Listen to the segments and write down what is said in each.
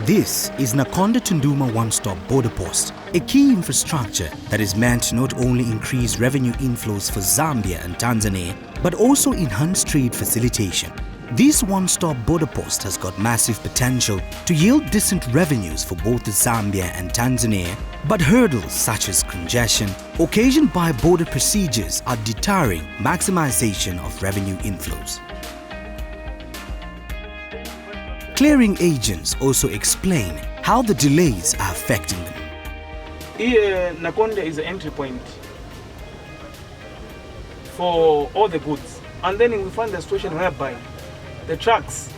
This is Nakonde Tunduma one-stop border post, a key infrastructure that is meant to not only increase revenue inflows for Zambia and Tanzania, but also enhance trade facilitation. This one-stop border post has got massive potential to yield decent revenues for both Zambia and Tanzania, but hurdles such as congestion occasioned by border procedures are deterring maximization of revenue inflows. Clearing agents also explain how the delays are affecting them. Here, Nakonde is the entry point for all the goods. And then we find the situation whereby the trucks,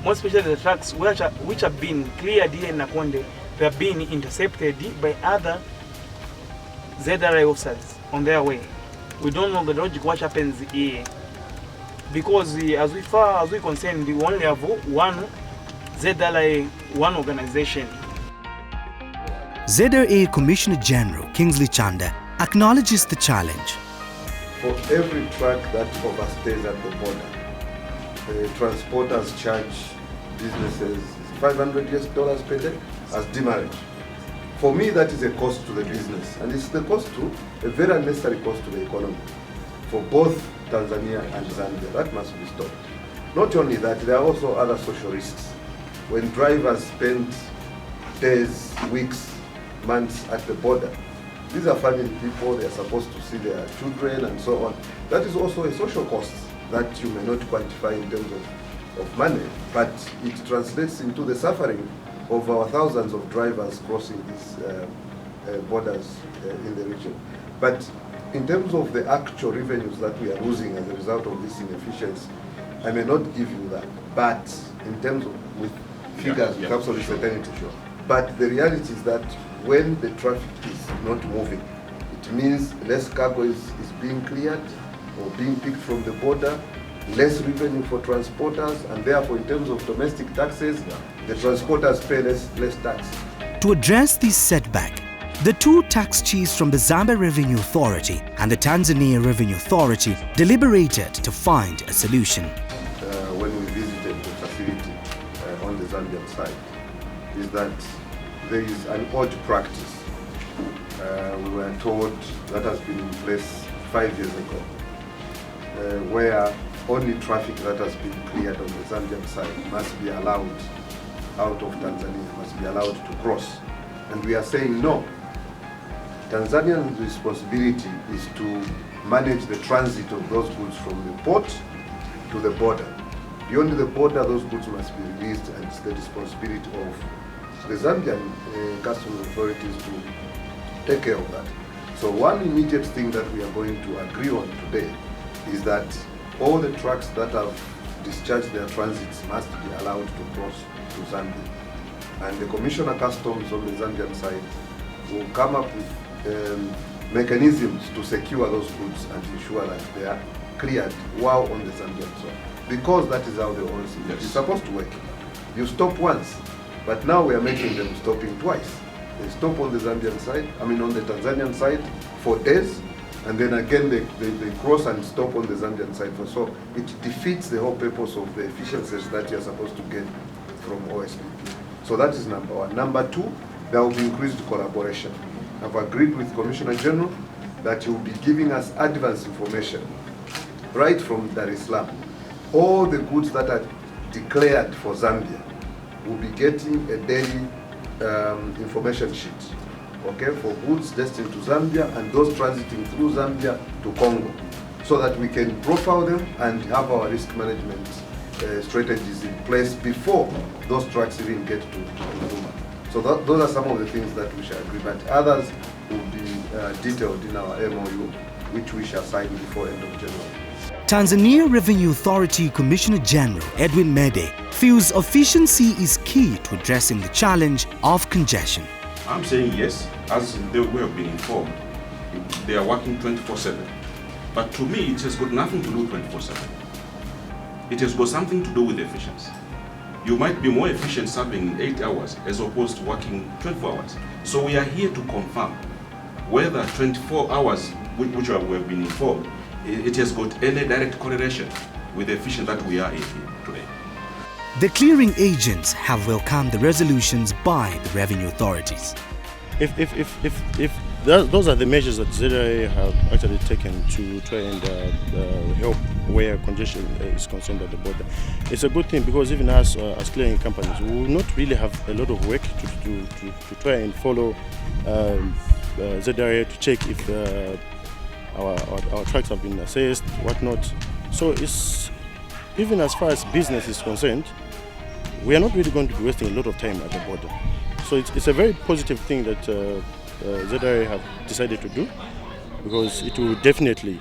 more especially the trucks which have been cleared here in Nakonde, they have been intercepted by other ZRI officers on their way. We don't know the logic what happens here. Because as far as we concerned, we only have one ZRA, one organization. ZRA Commissioner General Kingsley Chanda acknowledges the challenge. For every truck that overstays at the border, the transporters charge businesses $500 per day as demurrage. For me, that is a cost to the business, and it's the cost to a very unnecessary cost to the economy for both Tanzania and Zambia. That must be stopped. Not only that, there are also other social risks. When drivers spend days, weeks, months at the border, these are family people, they are supposed to see their children and so on. That is also a social cost that you may not quantify in terms of money, but it translates into the suffering of our thousands of drivers crossing these borders in the region. But in terms of the actual revenues that we are losing as a result of this inefficiency, I may not give you that, but in terms of with figures, with absolute certainty, sure. But the reality is that when the traffic is not moving, it means less cargo is being cleared or being picked from the border, less revenue for transporters, and therefore in terms of domestic taxes, the transporters pay less tax. To address this setback, the two tax chiefs from the Zambia Revenue Authority and the Tanzania Revenue Authority deliberated to find a solution. When we visited the facility on the Zambian side, is that there is an odd practice. We were told that has been in place 5 years ago, where only traffic that has been cleared on the Zambian side must be allowed out of Tanzania, must be allowed to cross. And we are saying no. Tanzania's responsibility is to manage the transit of those goods from the port to the border. Beyond the border, those goods must be released, and it's the responsibility of the Zambian customs authorities to take care of that. So one immediate thing that we are going to agree on today is that all the trucks that have discharged their transits must be allowed to cross to Zambia. And the Commissioner Customs on the Zambian side will come up with mechanisms to secure those goods and ensure that they are cleared while on the Zambian side. Because that is how the whole system is supposed to work. You stop once, but now we are making them stopping twice. They stop on the Zambian side, on the Tanzanian side for days, and then again they cross and stop on the Zambian side. So it defeats the whole purpose of the efficiencies that you are supposed to get from OSPP. So that is number one. Number two, there will be increased collaboration. I've agreed with Commissioner General that he will be giving us advance information right from Dar es Salaam. All the goods that are declared for Zambia will be getting a daily information sheet, okay, for goods destined to Zambia and those transiting through Zambia to Congo, so that we can profile them and have our risk management strategies in place before those trucks even get to Tunduma. So those are some of the things that we shall agree, but others will be detailed in our MOU, which we shall sign before end of January. Tanzania Revenue Authority Commissioner General Edwin Mede feels efficiency is key to addressing the challenge of congestion. I'm saying yes, as we have been informed, they are working 24/7. But to me, it has got nothing to do with 24/7. It has got something to do with efficiency. You might be more efficient serving 8 hours as opposed to working 24 hours. So we are here to confirm whether 24 hours, which we have been informed, it has got any direct correlation with the efficiency that we are in here today. The clearing agents have welcomed the resolutions by the revenue authorities. If those are the measures that ZRA have actually taken to try and help where congestion is concerned at the border, it's a good thing, because even us as clearing companies, we will not really have a lot of work to try and follow ZRA to check if our trucks have been assessed, whatnot. So it's, even as far as business is concerned, we are not really going to be wasting a lot of time at the border. So it's a very positive thing that ZRA have decided to do, because it will definitely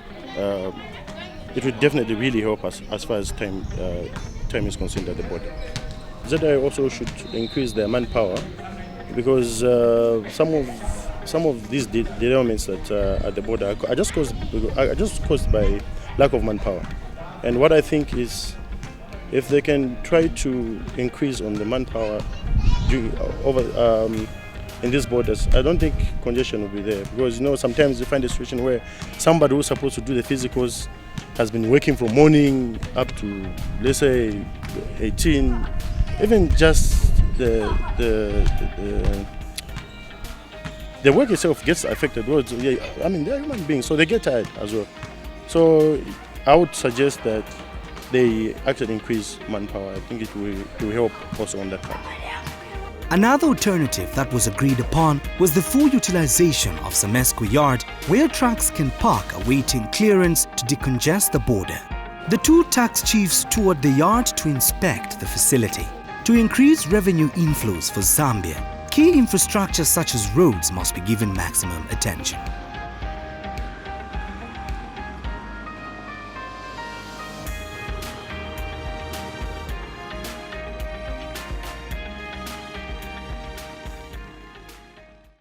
really help us as far as time is concerned at the border. ZRA also should increase their manpower, because some of these derailments that at the border are just caused by lack of manpower. And what I think is, if they can try to increase on the manpower in these borders, I don't think congestion will be there, because sometimes you find a situation where somebody who's supposed to do the physicals has been working from morning up to, let's say, 18. Even just the work itself gets affected. I mean, they're human beings, so they get tired as well. So I would suggest that they actually increase manpower. I think it will help also on that part. Another alternative that was agreed upon was the full utilization of Samesco Yard, where trucks can park awaiting clearance to decongest the border. The two tax chiefs toured the yard to inspect the facility. To increase revenue inflows for Zambia, key infrastructure such as roads must be given maximum attention.